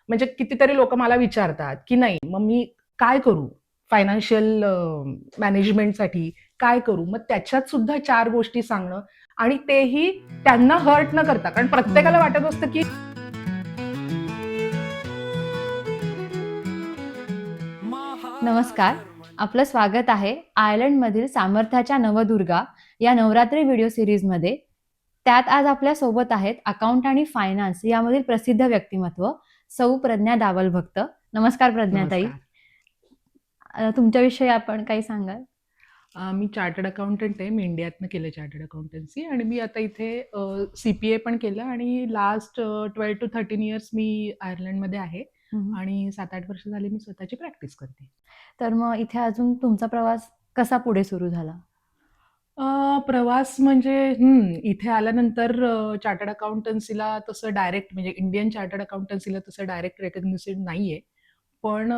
म्हणजे कितीतरी लोक मला विचारतात की नाही मग मी काय करू फायनान्शियल मॅनेजमेंटसाठी काय करू, मग त्याच्यात सुद्धा 4 गोष्टी सांगणं आणि तेही त्यांना हर्ट न करता, कारण प्रत्येकाला वाटत असतं की नमस्कार. आपलं स्वागत आहे आयर्लंडमधील सामर्थ्याच्या नवदुर्गा या नवरात्री व्हिडिओ सिरीजमध्ये. त्यात आज आपल्या सोबत आहेत अकाउंट आणि फायनान्स यामधील प्रसिद्ध व्यक्तिमत्व सौ प्रज्ञा दावल भक्त. नमस्कार प्रज्ञाताई. नमस्कार. तुमच्याविषयी आपण काही सांगाल? मी चार्टर्ड अकाउंटंट आहे. मी इंडियातनं केलं चार्टर्ड अकाउंटन्सी आणि मी आता इथे CPA पण केलं आणि लास्ट 12 to 13 इयर्स मी आयर्लंडमध्ये आहे आणि 7-8 वर्ष झाली मी स्वतःची प्रॅक्टिस करते. तर मग इथे अजून तुमचा प्रवास कसा पुढे सुरू झाला? प्रवास म्हणजे इथे आल्यानंतर चार्टर्ड अकाउंटन्सीला तसं डायरेक्ट म्हणजे इंडियन चार्टर्ड अकाउंटन्सीला तसं डायरेक्ट रेकग्निशन नाहीये. पण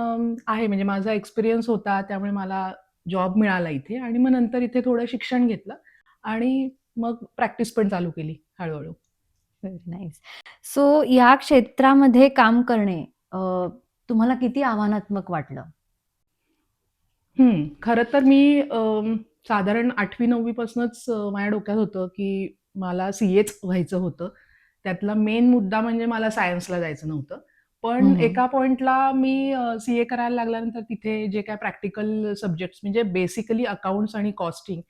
आहे म्हणजे माझा एक्सपिरियन्स होता त्यामुळे मला जॉब मिळाला इथे आणि मग नंतर इथे थोडं शिक्षण घेतलं आणि मग प्रॅक्टिस पण चालू केली हळू-हळू. Very nice. सो या क्षेत्रामध्ये काम करणे तुम्हाला किती आव्हानात्मक वाटलं? खरं तर मी साधारण 8वी-9वी पासूनच माझ्या डोक्यात होतं, की मला CAच व्हायचं होतं. त्यातला मेन मुद्दा म्हणजे मला सायन्सला जायचं नव्हतं. पण एका पॉइंटला मी CA करायला लागल्यानंतर तिथे जे काही प्रॅक्टिकल सब्जेक्ट्स म्हणजे बेसिकली अकाउंट्स आणि कॉस्टिंग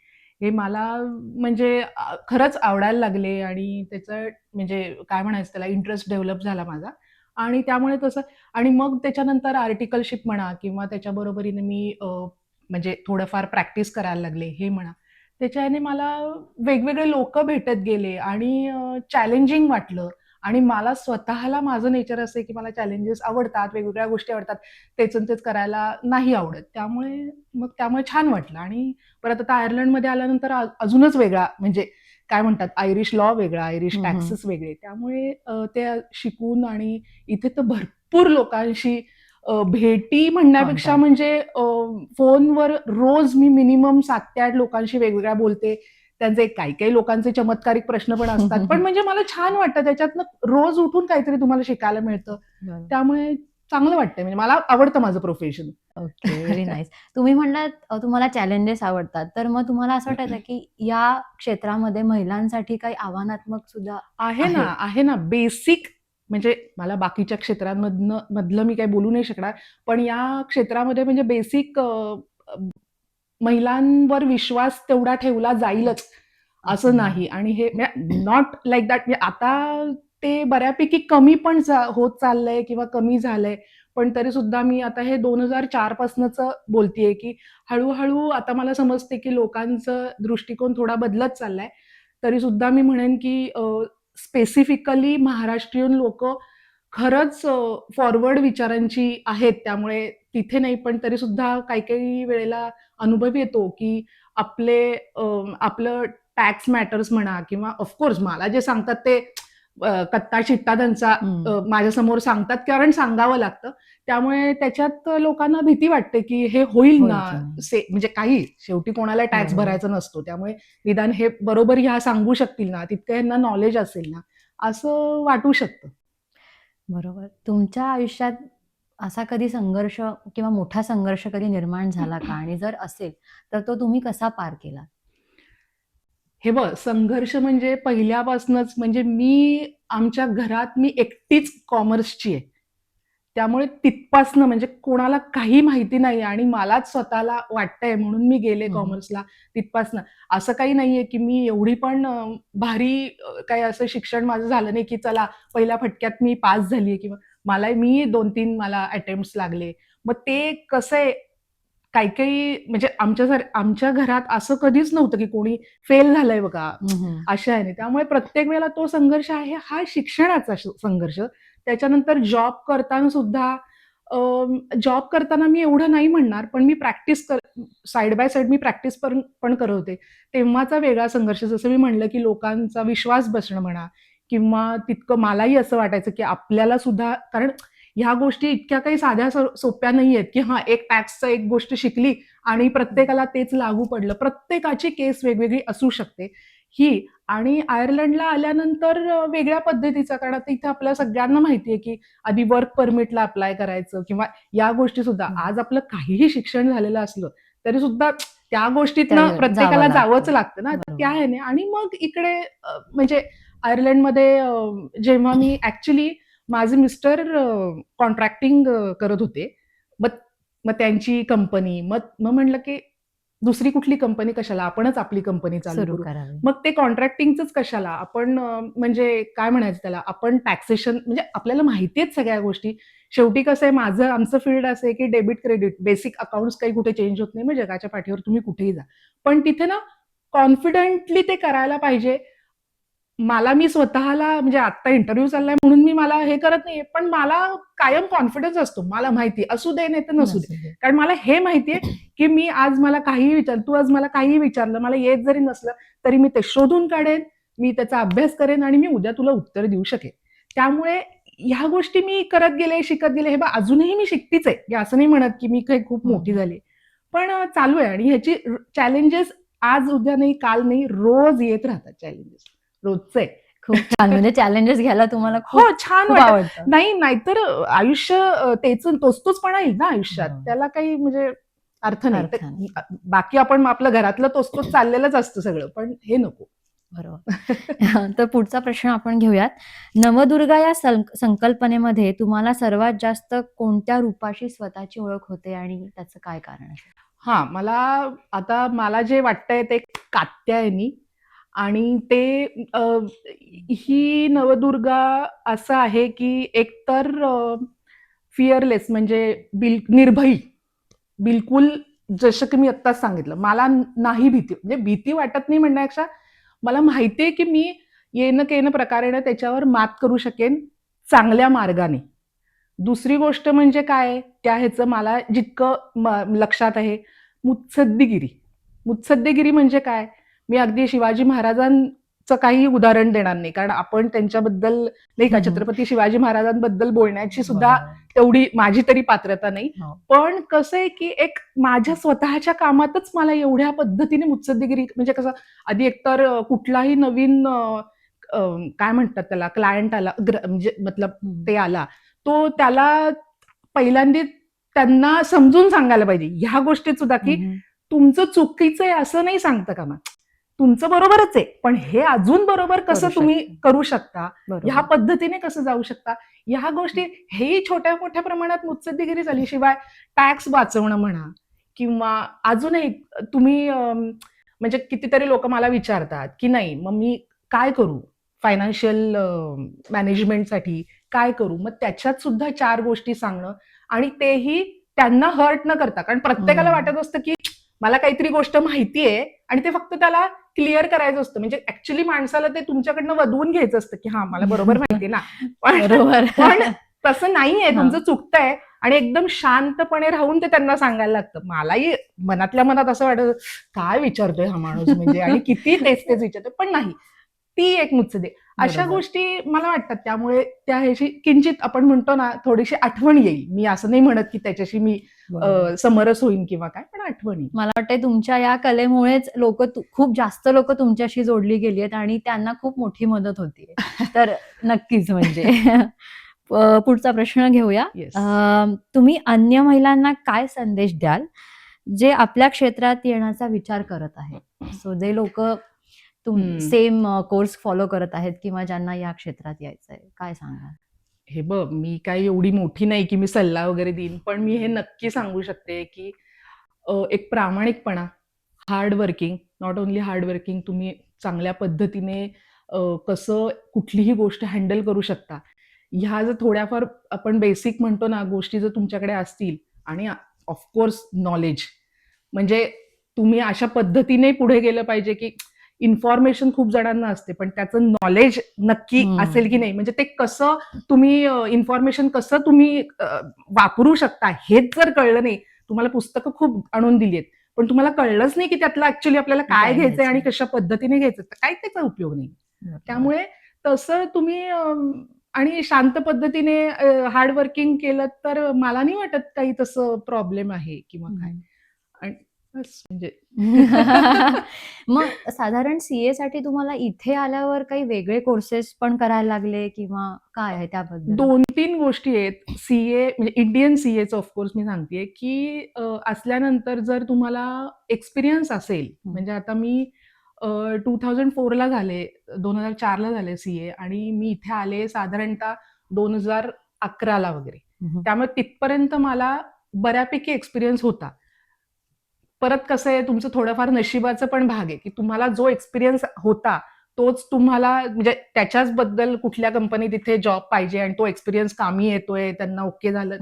हे मला म्हणजे खरंच आवडायला लागले आणि त्याचं म्हणजे काय म्हणायचं त्याला इंटरेस्ट डेव्हलप झाला माझा आणि त्यामुळे तसं आणि मग त्याच्यानंतर आर्टिकलशिप म्हणा किंवा त्याच्या बरोबरीने मी म्हणजे थोडंफार प्रॅक्टिस करायला लागले हे म्हणा. त्याच्याने मला वेगवेगळे लोकं भेटत गेले आणि चॅलेंजिंग वाटलं आणि मला स्वतःला माझं नेचर असं आहे, की मला चॅलेंजेस आवडतात, वेगवेगळ्या गोष्टी आवडतात. तेच तेच करायला नाही आवडत. त्यामुळे छान वाटलं आणि परत आता आयर्लंडमध्ये आल्यानंतर अजूनच वेगळा म्हणजे काय म्हणतात आयरिश लॉ वेगळा, आयरिश टॅक्सेस वेगळे. त्यामुळे ते शिकून आणि इथे तर भरपूर लोकांशी भेटी म्हणण्यापेक्षा कॉन्टॅक्ट. म्हणजे फोनवर रोज मी मिनिमम 7 ते 8 लोकांशी वेगवेगळ्या बोलते. त्यांचे काही-काही लोकांचे चमत्कारिक प्रश्न पण असतात. पण म्हणजे मला छान वाटतं त्याच्यातनं रोज उठून काहीतरी तुम्हाला शिकायला मिळतं. त्यामुळे चांगलं वाटतंय म्हणजे मला आवडतं माझं प्रोफेशन. Okay, very nice. तुम्ही म्हणलात तुम्हाला चॅलेंजेस आवडतात. तर मग तुम्हाला असं वाटायचं की या क्षेत्रामध्ये महिलांसाठी काही आव्हानात्मक सुद्धा आहे ना, आहे? आहे ना. बेसिक म्हणजे मला बाकीच्या मधलं मी काही बोलू नाही शकणार. पण या क्षेत्रामध्ये म्हणजे बेसिक महिलांवर विश्वास तेवढा ठेवला जाईलच, असं नाही आणि हे नॉट लाइक दॅट म्हणजे आता ते बऱ्यापैकी कमी पण होत चाललंय किंवा कमी झालंय. पण तरीसुद्धा मी आता हे 2004 पासनंच बोलतीये, की हळू आता मला समजते, की लोकांचा दृष्टिकोन थोडा बदलत चाललाय. तरीसुद्धा मी म्हणेन, की स्पेसिफिकली महाराष्ट्रीयन लोकं खरंच फॉरवर्ड विचारांची आहेत. त्यामुळे तिथे नाही, पण तरीसुद्धा काही-काही वेळेला अनुभव येतो, की आपले आपलं टॅक्स मॅटर्स म्हणा किंवा ऑफकोर्स मला जे सांगतात ते कत्ता-चिट्टा त्यांचा माझ्यासमोर सांगतात कारण सांगावं लागतं. त्यामुळे त्याच्यात लोकांना भीती वाटते, की हे होईल होईल ना, की नाही? म्हणजे काही शेवटी कोणाला टॅक्स बरोबर. भरायचा नसतो. त्यामुळे निदान हे बरोबर ह्या सांगू शकतील ना, तितकं ह्यांना नॉलेज असेल ना, असं वाटू शकतं. बरोबर. तुमच्या आयुष्यात असा कधी संघर्ष किंवा मोठा संघर्ष कधी निर्माण झाला का? आणि जर असेल, तर तो तुम्ही कसा पार केलात? हे बघ, संघर्ष म्हणजे पहिल्यापासूनच म्हणजे आमच्या घरात मी एकटीच कॉमर्सची आहे. त्यामुळे तिथपासनं म्हणजे कोणाला काही माहिती नाही आणि मलाच स्वतःला वाटतंय म्हणून मी गेले कॉमर्सला तिथपासनं. असं काही नाहीये, की मी एवढी पण भारी काही असं शिक्षण माझं झालं नाही, की चला पहिल्या फटक्यात मी पास झालीये किंवा मी 2-3 मला अटेम्प्ट्स लागले. मग ते कसं आहे काही-काही म्हणजे आमच्या घरात असं कधीच नव्हतं, की कोणी फेल झालंय बघा, अशा ह्याने. त्यामुळे प्रत्येक वेळेला तो संघर्ष आहे, हा शिक्षणाचा संघर्ष. त्याच्यानंतर जॉब करताना सुद्धा जॉब करताना मी एवढं नाही म्हणणार, पण मी साइड बाय साइड मी प्रॅक्टिस पण करत होते. तेव्हाचा वेगळा संघर्ष जसं मी म्हणलं, की लोकांचा विश्वास बसणं म्हणा किंवा तितकं मलाही असं वाटायचं, की आपल्याला सुद्धा कारण ह्या गोष्टी इतक्या काही साध्या सोप्या नाहीयेत, की हां, एक टॅक्सचं एक गोष्ट शिकली आणि प्रत्येकाला तेच लागू पडलं. प्रत्येकाची केस वेगवेगळी असू शकते. ही. आणि आयर्लंडला आल्यानंतर वेगळ्या पद्धतीचा, कारण आता इथे आपल्या सगळ्यांना माहिती आहे की आधी वर्क परमिटला अप्लाय करायचं किंवा या गोष्टी सुद्धा. हं. आज आपलं काहीही शिक्षण झालेलं असलं तरी सुद्धा त्या गोष्टीतनं जावं प्रत्येकाला जावंच लागतं. लागतं ना. तर त्या बरोबर. ह्याने आणि मग इकडे म्हणजे आयर्लंडमध्ये जेव्हा मी ॲक्चुअली माझे मिस्टर कॉन्ट्रॅक्टिंग करत होते. मग मग त्यांची कंपनी. मग मग म्हटलं की दुसरी कुठली कंपनी कशाला? आपणच आपली कंपनी चालू सुरू करू. करावी. मग ते कॉन्ट्रॅक्टिंगचंच कशाला? आपण म्हणजे काय म्हणायचं त्याला? आपण टॅक्सेशन म्हणजे आपल्याला माहिती आहेत सगळ्या गोष्टी. शेवटी कसं आहे, आमचं फील्ड असं आहे की डेबिट, क्रेडिट, बेसिक अकाउंट्स काही कुठे चेंज होत नाही. मग जगाच्या पाठीवर तुम्ही कुठेही जा. पण तिथे ना कॉन्फिडेंटली ते करायला पाहिजे. मी स्वतःला म्हणजे आत्ता इंटरव्ह्यू चाललाय म्हणून मला हे करत नाहीये, पण मला कायम कॉन्फिडन्स असतो. मला माहिती आहे, असू दे नाही तर नसू दे. नसू दे. कारण मला हे माहितीये, की तू आज मला काहीही विचारलं, मला येत जरी नसलं, तरी मी ते शोधून काढेन, मी त्याचा अभ्यास करेन आणि मी उद्या तुला उत्तर देऊ शकेन. त्यामुळे ह्या गोष्टी मी करत गेले, शिकत गेले. हे बघ अजूनही मी शिकतीच आहे. मी असं नाही म्हणत, की मी काही खूप हं, मोठी हं. झाली. पण चालू आहे आणि ह्याची चॅलेंजेस आज, उद्या नाही, काल नाही, रोज येत राहतात चॅलेंजेस. रोजचं आहे. खूप छान. म्हणजे चॅलेंजेस घ्यायला तुम्हाला हो, खूप छान खूप वाटतं. आवडतं. नाही, नाहीतर आयुष्य तोच-तोचपणा येईल ना आयुष्यात. बरोबर. त्याला काही म्हणजे अर्थ नाही. तर अर्थ नाही. बाकी आपण आपलं घरातलं तोच-तोच चाललेलंच असतं सगळं, पण हे नको. बरोबर. तर पुढचा प्रश्न आपण घेऊयात. नवदुर्गा या संकल्पनेमध्ये तुम्हाला सर्वात जास्त कोणत्या रूपाशी स्वतःची ओळख होते आणि त्याचं काय कारण असेल? हां, मला जे वाटतंय ते कात्यायनी आणि ते ही नवदुर्गा असं आहे, की एकतर फिअरलेस म्हणजे निर्भयी. बिलकुल जसं की मी आत्ताच सांगितलं. मला नाही भीती म्हणजे भीती वाटत नाही म्हणण्यापेक्षा मला माहिती आहे, की मी येन केन प्रकारेण त्याच्यावर मात करू शकेन चांगल्या मार्गाने. दुसरी गोष्ट म्हणजे काय, त्या ह्याचं मला जितकं लक्षात आहे, मुत्सद्देगिरी. मुत्सद्देगिरी म्हणजे काय? मी अगदी शिवाजी महाराजांचं काही उदाहरण देणार नाही. कारण आपण त्यांच्याबद्दल नाही का, छत्रपती शिवाजी महाराजांबद्दल बोलण्याची सुद्धा बरोबर. तेवढी माझी तरी पात्रता नाही. हो. पण कसं आहे, की एक माझ्या स्वतःच्या कामातच मला एवढ्या पद्धतीने मुत्सद्देगिरी म्हणजे कसं आधी एकतर कुठलाही नवीन अ, काय म्हणतात त्याला क्लायंट आला म्हणजे मतलब हं. ते आला, तो त्याला पहिल्यांदा त्यांना समजून सांगायला पाहिजे. ह्या गोष्टीत सुद्धा, हं, की हं. तुमचं चुकीचं आहे असं नाही सांगता कामा तुमचं बरोबरच आहे. पण हे अजून बरोबर कसं करू तुम्ही शकतो. करू शकता? ह्या बरोबर. पद्धतीने कसं जाऊ शकता? ह्या गोष्टी हेही छोट्या-मोठ्या प्रमाणात मुत्सद्देगिरी झाली. शिवाय टॅक्स वाचवणं म्हणा किंवा अजूनही तुम्ही म्हणजे कितीतरी लोकं मला विचारतात, की नाही मग मी काय करू? फायनान्शियल मॅनेजमेंटसाठी काय करू? मग त्याच्यात सुद्धा 4 गोष्टी सांगणं आणि तेही त्यांना हर्ट न करता. कारण प्रत्येकाला हं. वाटत असतं, की मला काहीतरी गोष्ट माहिती आहे आणि ते फक्त त्याला क्लिअर करायचं असतं. म्हणजे ॲक्चुअली माणसाला ते तुमच्याकडनं वदवून घ्यायचं असतं, की हां, मला बरोबर माहिती आहे ना. पण बरोबर. पण तसं नाहीये, तुमचं हां. चुकतंय आणि एकदम शांतपणे राहून ते त्यांना सांगायला लागतं. मलाही मनातल्या मनात असं वाटत, काय विचारतोय हा माणूस म्हणजे आणि किती तेच-तेच विचारतोय. पण नाही. ती एक मुत्सद्दी. अशा बरोबर. गोष्टी मला वाटतात. त्यामुळे त्या ह्याची किंचित आपण म्हणतो ना, थोडीशी आठवण येईल. मी असं नाही म्हणत, की त्याच्याशी मी बरोबर. समरस होईन किंवा काय, पण आठवण येईल. मला वाटतंय तुमच्या या कलेमुळेच खूप जास्त लोकं तुमच्याशी जोडली गेली आहेत आणि त्यांना खूप मोठी मदत होतीये. तर नक्कीच म्हणजे. पुढचा प्रश्न घेऊया. येस. तुम्ही अन्य महिलांना काय संदेश द्याल, जे आपल्या क्षेत्रात येण्याचा विचार करत आहेत? सो जे लोकं हं. सेम कोर्स फॉलो करत आहेत किंवा ज्यांना या क्षेत्रात यायचंय, काय सांगाल? हे बघ, मी काही एवढी मोठी नाही, की मी सल्ला वगैरे देईन. पण मी हे नक्की सांगू शकते, की एक प्रामाणिकपणा, hard working, not only hard working, तुम्ही चांगल्या पद्धतीने कसं कुठलीही गोष्ट हँडल करू शकता. ह्या जर थोड्याफार आपण बेसिक म्हणतो ना, गोष्टी जर तुमच्याकडे असतील आणि नॉलेज. म्हणजे तुम्ही अशा पद्धतीने पुढे गेलं पाहिजे, की इन्फॉर्मेशन खूप जणांना असते, पण त्याचं नॉलेज नक्की असेल की हं. नाही. म्हणजे ते कसं तुम्ही इन्फॉर्मेशन कसं तुम्ही वापरू शकता हेच जर कळलं नाही, तुम्हाला पुस्तकं खूप आणून दिली आहेत. पण तुम्हाला कळलंच नाही, की त्यातलं ॲक्चुअली आपल्याला काय काय घ्यायचंय आणि घ्यायचंय? कशा पद्धतीने घ्यायचं, तर काही त्याचा उपयोग नाही. बरोबर. त्यामुळे तसं तुम्ही आणि शांत पद्धतीने हार्ड वर्किंग केलं तर मला नाही वाटत काही तसं प्रॉब्लेम आहे किंवा काय. हं. आणि बस म्हणजे मग साधारण सीए साठी तुम्हाला इथे आल्यावर काही वेगळे कोर्सेस पण करायला लागले किंवा काय आहे त्याबद्दल? 2-3 गोष्टी आहेत. सीए म्हणजे इंडियन सीएचं ऑफकोर्स मी सांगतेय, की असल्यानंतर जर तुम्हाला एक्सपिरियन्स असेल, म्हणजे आता मी 2004ला झाले, 2004ला झाले सीए आणि मी इथे आले साधारणतः 2011ला वगैरे. त्यामुळे तिथपर्यंत मला बऱ्यापैकी एक्सपिरियन्स होता. परत कसं आहे, तुमचं थोडंफार नशिबाचं पण भाग आहे, की तुम्हाला जो एक्सपिरियन्स होता, तोच तुम्हाला म्हणजे त्याच्याचबद्दल कुठल्या कंपनीत इथे जॉब पाहिजे आणि तो एक्सपिरियन्स कामी येतोय, त्यांना ओके झालं.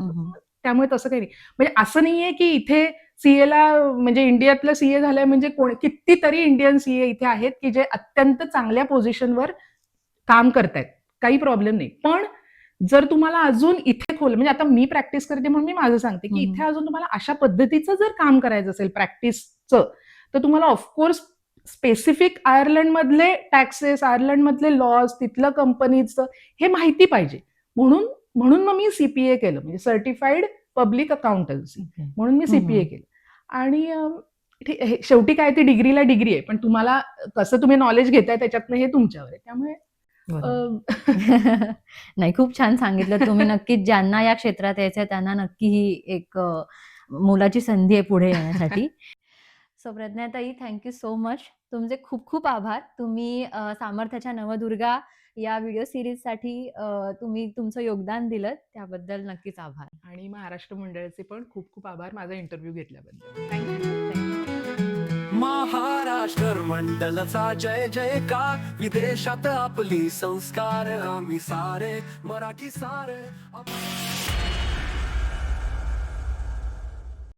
त्यामुळे तसं काही नाही. म्हणजे असं नाहीये, की इथे सीएला म्हणजे इंडियातलं सीए झालंय म्हणजे कितीतरी इंडियन सीए इथे आहेत, की जे अत्यंत चांगल्या पोझिशनवर काम करतायत. काही प्रॉब्लेम नाही. पण जर तुम्हाला अजून इथे म्हणजे आता मी प्रॅक्टिस करते म्हणून मी माझं सांगते, की इथे अजून तुम्हाला अशा पद्धतीचं जर काम करायचं असेल प्रॅक्टिसचं, तर तुम्हाला ऑफकोर्स स्पेसिफिक आयर्लंडमधले टॅक्सेस, आयर्लंडमधले लॉज, तिथलं कंपनीचं हे माहिती पाहिजे. म्हणून म्हणून मग मी सीपीए केलं, म्हणजे सर्टिफाईड पब्लिक अकाउंटन्सी. म्हणून मी सीपीए केलं. आणि शेवटी काय ती डिग्रीला डिग्री आहे, पण तुम्हाला कसं तुम्ही नॉलेज घेताय त्याच्यातनं हे तुमच्यावर आहे. त्यामुळे नाही, खूप छान सांगितलं तुम्ही. नक्कीच ज्यांना या क्षेत्रात यायचंय त्यांना नक्की ही एक मोलाची संधी आहे पुढे येण्यासाठी. सो प्रज्ञाताई, थँक्यू सो मच. तुमचे खूप खूप आभार. तुम्ही सामर्थ्याच्या नवदुर्गा या व्हिडिओ सिरीजसाठी तुम्ही तुमचं योगदान दिलं त्याबद्दल नक्कीच आभार. आणि महाराष्ट्र मंडळाचे पण खूप खूप आभार माझा इंटरव्ह्यू घेतल्याबद्दल. थँक्यू. महाराष्ट्र मंडलचा जय जयकार, विदेशात आपली संस्कार, आम्ही सारे मराठी सारे